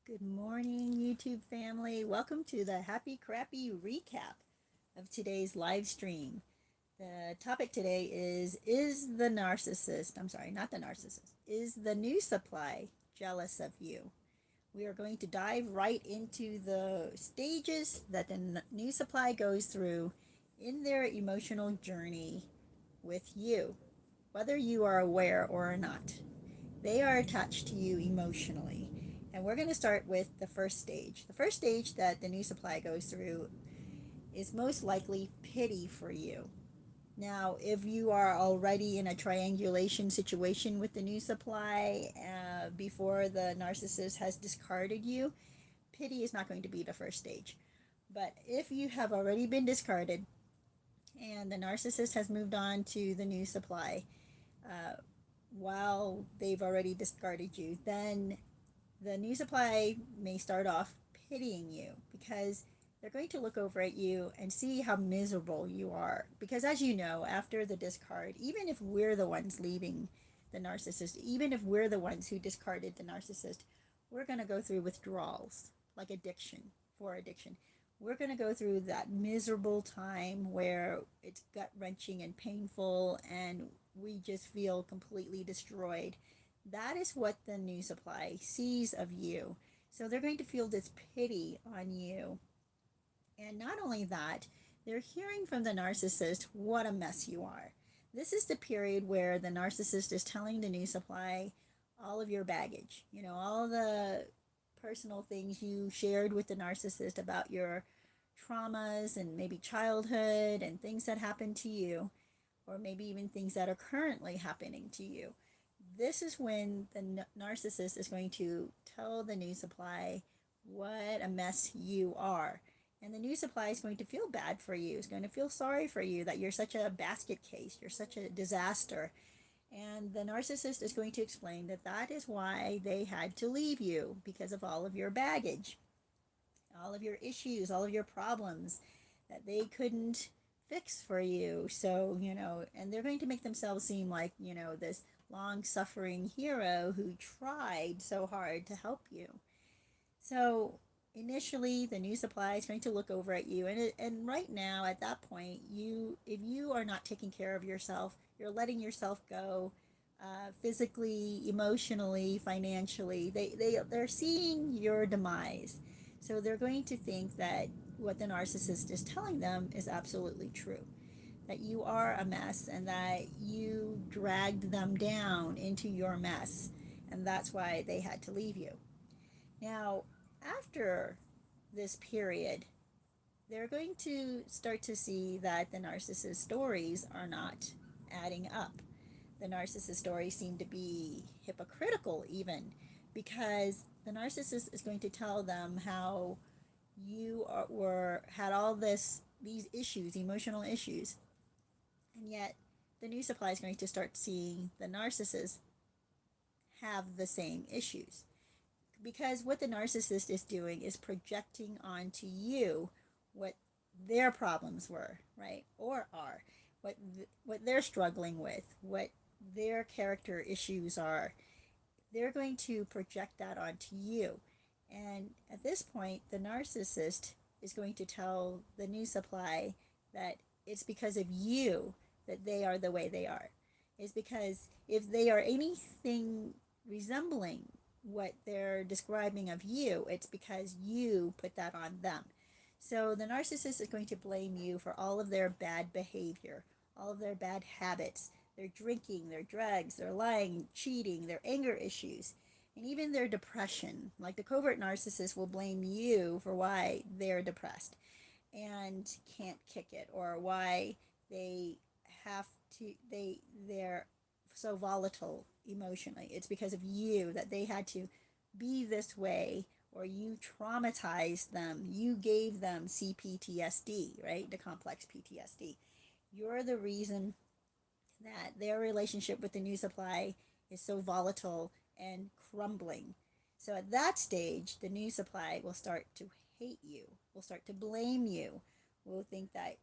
Good morning, YouTube family. Welcome to the Happy Crappy recap of today's live stream. The topic today is the narcissist, I'm sorry, not the narcissist, is the new supply jealous of you? We are going to dive right into the stages that the new supply goes through in their emotional journey with you, whether you are aware or not. They are attached to you emotionally. And we're going to start with the first stage. The first stage that the new supply goes through is most likely pity for you. Now, if you are already in a triangulation situation with the new supply before the narcissist has discarded you, pity is not going to be the first stage. But if you have already been discarded and the narcissist has moved on to the new supply uh, while they've already discarded you, then the new supply may start off pitying you because they're going to look over at you and see how miserable you are. Because, as you know, after the discard, even if we're the ones leaving the narcissist, even if we're the ones who discarded the narcissist, we're going to go through withdrawals like addiction, for addiction. We're going to go through that miserable time where it's gut wrenching and painful and we just feel completely destroyed. That is what the new supply sees of you. So they're going to feel this pity on you. And not only that, they're hearing from the narcissist what a mess you are. This is the period where the narcissist is telling the new supply all of your baggage, all the personal things you shared with the narcissist about your traumas and maybe childhood and things that happened to you, or maybe even things that are currently happening to you. This is when the narcissist is going to tell the new supply what a mess you are. And the new supply is going to feel bad for you. It's going to feel sorry for you that you're such a basket case, you're such a disaster. And the narcissist is going to explain that that is why they had to leave you, because of all of your baggage, all of your issues, all of your problems that they couldn't fix for you. So, and they're going to make themselves seem like, this long suffering hero who tried so hard to help you. So, initially the new supply is going to look over at you, and right now at that point, if you are not taking care of yourself, you're letting yourself go, physically, emotionally, financially, they're seeing your demise. So they're going to think that what the narcissist is telling them is absolutely true, that you are a mess and that you dragged them down into your mess, and that's why they had to leave you. Now, after this period, they're going to start to see that the narcissist stories are not adding up. The narcissist stories seem to be hypocritical, even because the narcissist is going to tell them how had all these issues, emotional issues, and yet the new supply is going to start seeing the narcissist have the same issues. Because what the narcissist is doing is projecting onto you what their problems were, right? Or are, what they're struggling with, what their character issues are. They're going to project that onto you. And at this point, the narcissist is going to tell the new supply that it's because of you that they are the way they are. It's because if they are anything resembling what they're describing of you, it's because you put that on them. So the narcissist is going to blame you for all of their bad behavior, all of their bad habits, their drinking, their drugs, their lying, cheating, their anger issues, and even their depression. Like the covert narcissist will blame you for why they're depressed and can't kick it, or why they have they're so volatile emotionally. It's because of you that they had to be this way, or you traumatized them. You gave them CPTSD, right? The complex PTSD. You're the reason that their relationship with the new supply is so volatile and crumbling. So at that stage, the new supply will start to hate you, will start to blame you, will think that,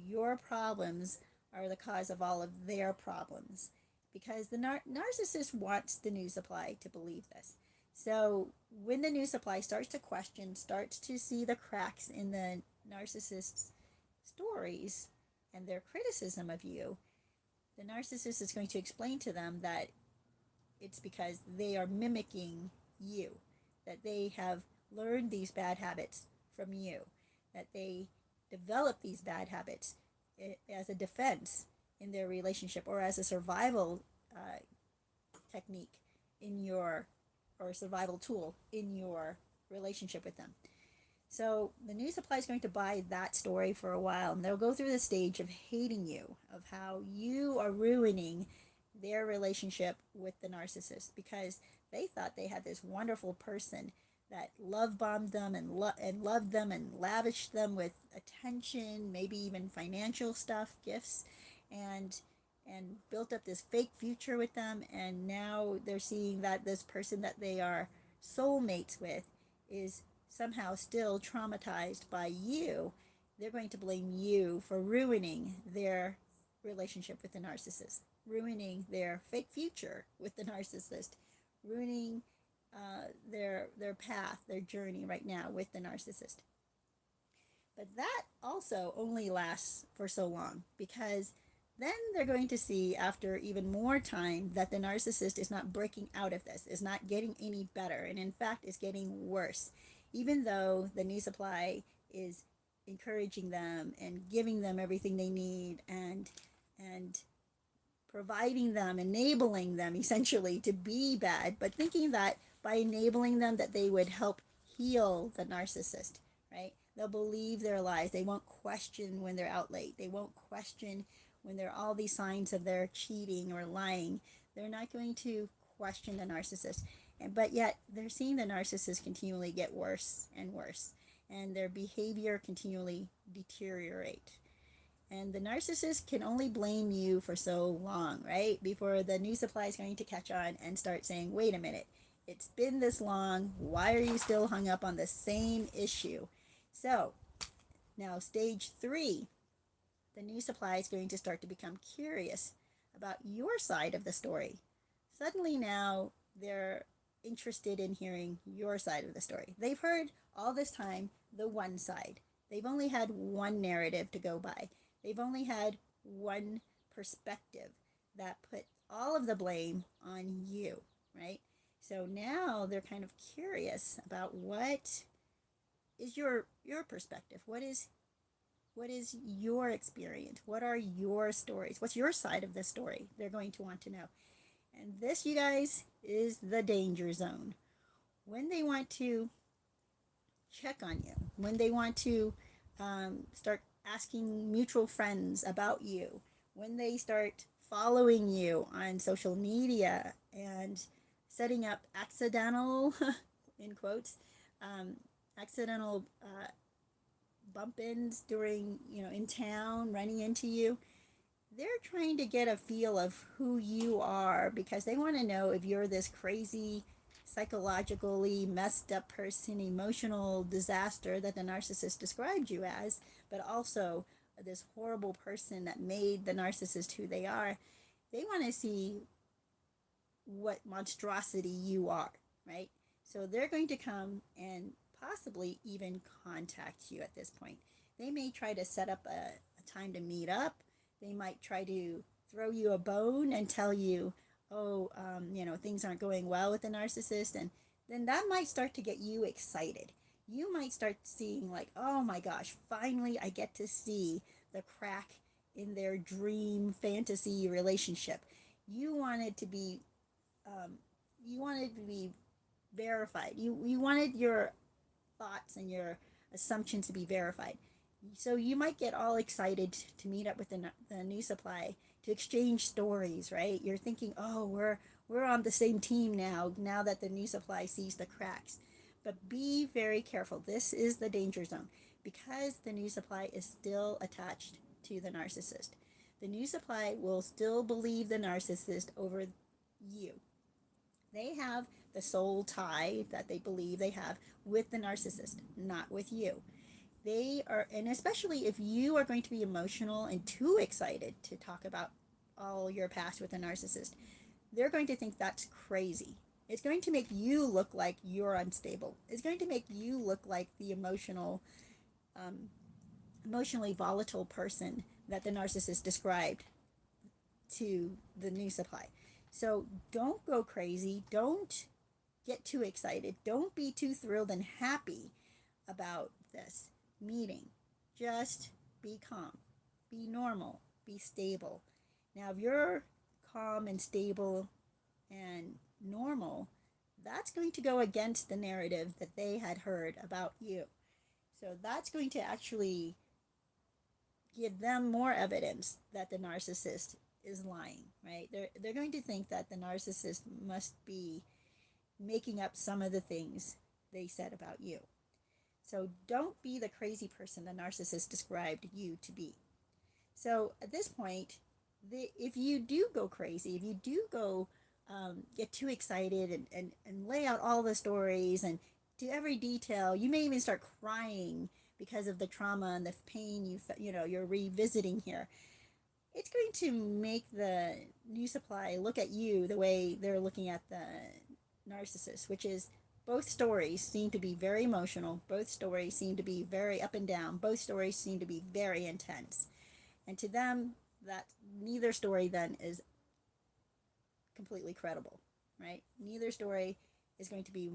your problems are the cause of all of their problems. Because the narcissist wants the new supply to believe this, So when the new supply starts to question, starts to see the cracks in the narcissist's stories and their criticism of you, the narcissist is going to explain to them that it's because they are mimicking you, that they have learned these bad habits from you, that they develop these bad habits as a defense in their relationship or as a survival technique in your, or survival tool in your relationship with them. So the new supply is going to buy that story for a while, and they'll go through the stage of hating you, of how you are ruining their relationship with the narcissist because they thought they had this wonderful person that love bombed them and loved them and lavished them with attention, maybe even financial stuff, gifts, and built up this fake future with them. And now they're seeing that this person that they are soulmates with is somehow still traumatized by you. They're going to blame you for ruining their relationship with the narcissist, ruining their fake future with the narcissist, ruining their path, their journey right now with the narcissist. But that also only lasts for so long because then they're going to see after even more time that the narcissist is not breaking out of this, is not getting any better, and in fact is getting worse. Even though the new supply is encouraging them and giving them everything they need and providing them, enabling them essentially to be bad, but thinking that by enabling them that they would help heal the narcissist, right? They'll believe their lies. They won't question when they're out late. They won't question when there are all these signs of their cheating or lying. They're not going to question the narcissist. But yet they're seeing the narcissist continually get worse and worse, and their behavior continually deteriorate. And the narcissist can only blame you for so long, right? Before the new supply is going to catch on and start saying, wait a minute, it's been this long. Why are you still hung up on the same issue? So now stage 3, the new supply is going to start to become curious about your side of the story. Suddenly now they're interested in hearing your side of the story. They've heard all this time the one side. They've only had one narrative to go by. They've only had one perspective that put all of the blame on you, right? So now they're kind of curious about what is your perspective. What is your experience? What are your stories? What's your side of the story? They're going to want to know. And this, you guys, is the danger zone. When they want to check on you, when they want to start asking mutual friends about you, when they start following you on social media and setting up accidental, in quotes, accidental bump ins during, in town, running into you, they're trying to get a feel of who you are because they want to know if you're this crazy, psychologically messed up person, emotional disaster that the narcissist described you as, but also this horrible person that made the narcissist who they are. They want to see what monstrosity you are, right? So they're going to come and possibly even contact you at this point. They may try to set up a time to meet up. They might try to throw you a bone and tell you, oh, things aren't going well with the narcissist. And then that might start to get you excited. You might start seeing like, oh my gosh, finally I get to see the crack in their dream fantasy relationship. You wanted to be, verified. You wanted your thoughts and your assumptions to be verified. So you might get all excited to meet up with the new supply to exchange stories, right? You're thinking, oh, we're on the same team now that the new supply sees the cracks. But be very careful. This is the danger zone because the new supply is still attached to the narcissist. The new supply will still believe the narcissist over you. They have the soul tie that they believe they have with the narcissist, not with you. They are, and especially if you are going to be emotional and too excited to talk about all your past with a narcissist, they're going to think that's crazy. It's going to make you look like you're unstable. It's going to make you look like the um, emotionally volatile person that the narcissist described to the new supply. So don't go crazy. Don't get too excited. Don't be too thrilled and happy about this meeting. Just be calm, be normal, be stable. Now, if you're calm and stable and normal, that's going to go against the narrative that they had heard about you. So that's going to actually give them more evidence that the narcissist is lying, right? They're going to think that the narcissist must be making up some of the things they said about you. So don't be the crazy person the narcissist described you to be. So at this point, if you do go crazy, if you do go get too excited and lay out all the stories and do every detail, you may even start crying because of the trauma and the pain you're revisiting here. It's going to make the new supply look at you the way they're looking at the narcissist, which is both stories seem to be very emotional. Both stories seem to be very up and down. Both stories seem to be very intense. And to them, that neither story then is completely credible, right? Neither story is going to be,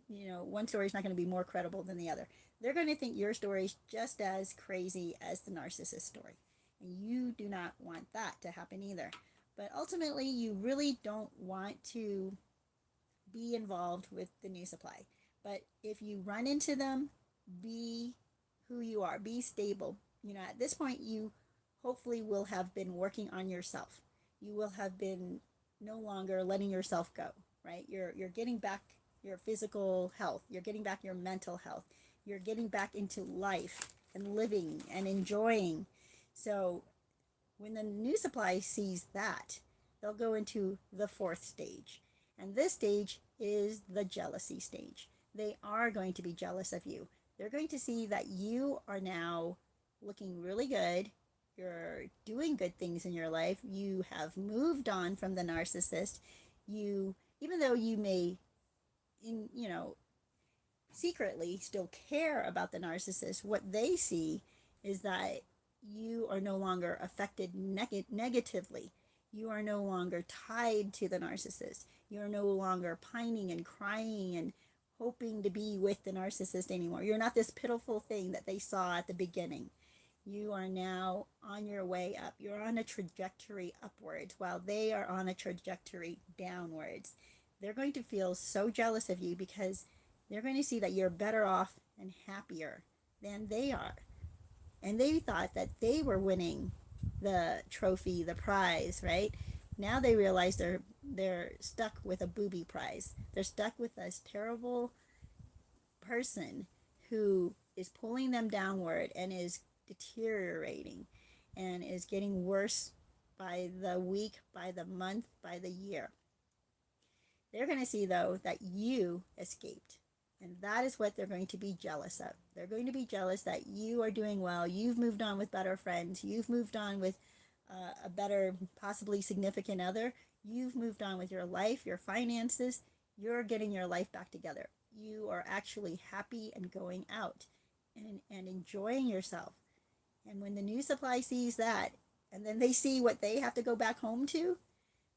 one story is not going to be more credible than the other. They're going to think your story is just as crazy as the narcissist story. And you do not want that to happen either. But ultimately, you really don't want to be involved with the new supply. But if you run into them, be who you are, be stable. At this point, you hopefully will have been working on yourself. You will have been no longer letting yourself go, right? You're getting back your physical health. You're getting back your mental health. You're getting back into life and living and enjoying. So when the new supply sees that, they'll go into the fourth stage. And this stage is the jealousy stage. They are going to be jealous of you. They're going to see that you are now looking really good. You're doing good things in your life. You have moved on from the narcissist. Even though you may, secretly still care about the narcissist, what they see is that you are no longer affected negatively. You are no longer tied to the narcissist. You're no longer pining and crying and hoping to be with the narcissist anymore. You're not this pitiful thing that they saw at the beginning. You are now on your way up. You're on a trajectory upwards while they are on a trajectory downwards. They're going to feel so jealous of you because they're going to see that you're better off and happier than they are. And they thought that they were winning the trophy, the prize, right? Now they realize they're stuck with a booby prize. They're stuck with this terrible person who is pulling them downward and is deteriorating and is getting worse by the week, by the month, by the year. They're going to see, though, that you escaped. And that is what they're going to be jealous of. They're going to be jealous that you are doing well. You've moved on with better friends. You've moved on with a better, possibly significant other. You've moved on with your life, your finances. You're getting your life back together. You are actually happy and going out and enjoying yourself. And when the new supply sees that, and then they see what they have to go back home to,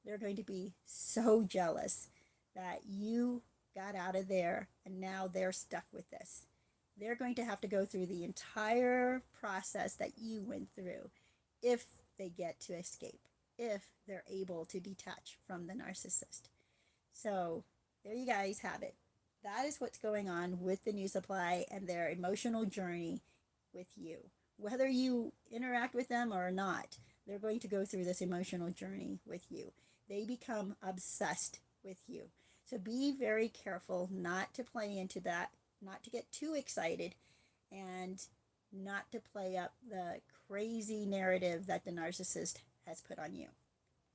they're going to be so jealous that you got out of there and now they're stuck with this. They're going to have to go through the entire process that you went through if they get to escape, if they're able to detach from the narcissist. So there you guys have it. That is what's going on with the new supply and their emotional journey with you. Whether you interact with them or not, they're going to go through this emotional journey with you. They become obsessed with you. So be very careful not to play into that, not to get too excited, and not to play up the crazy narrative that the narcissist has put on you.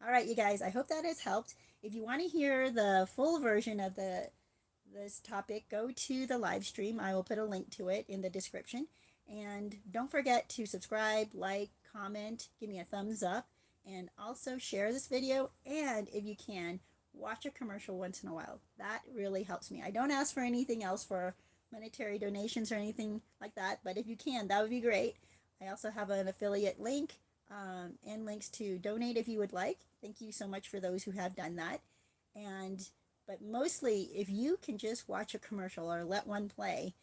All right, you guys, I hope that has helped. If you want to hear the full version of this topic, go to the live stream. I will put a link to it in the description. And don't forget to subscribe, like, comment, give me a thumbs up, and also share this video. And if you can, watch a commercial once in a while. That really helps me. I don't ask for anything else for monetary donations or anything like that, but if you can, that would be great. I also have an affiliate link and links to donate if you would like. Thank you so much for those who have done that. And but mostly, if you can just watch a commercial or let one play,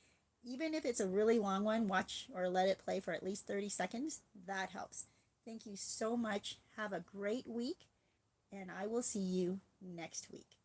even if it's a really long one, watch or let it play for at least 30 seconds. That helps. Thank you so much. Have a great week, and I will see you next week.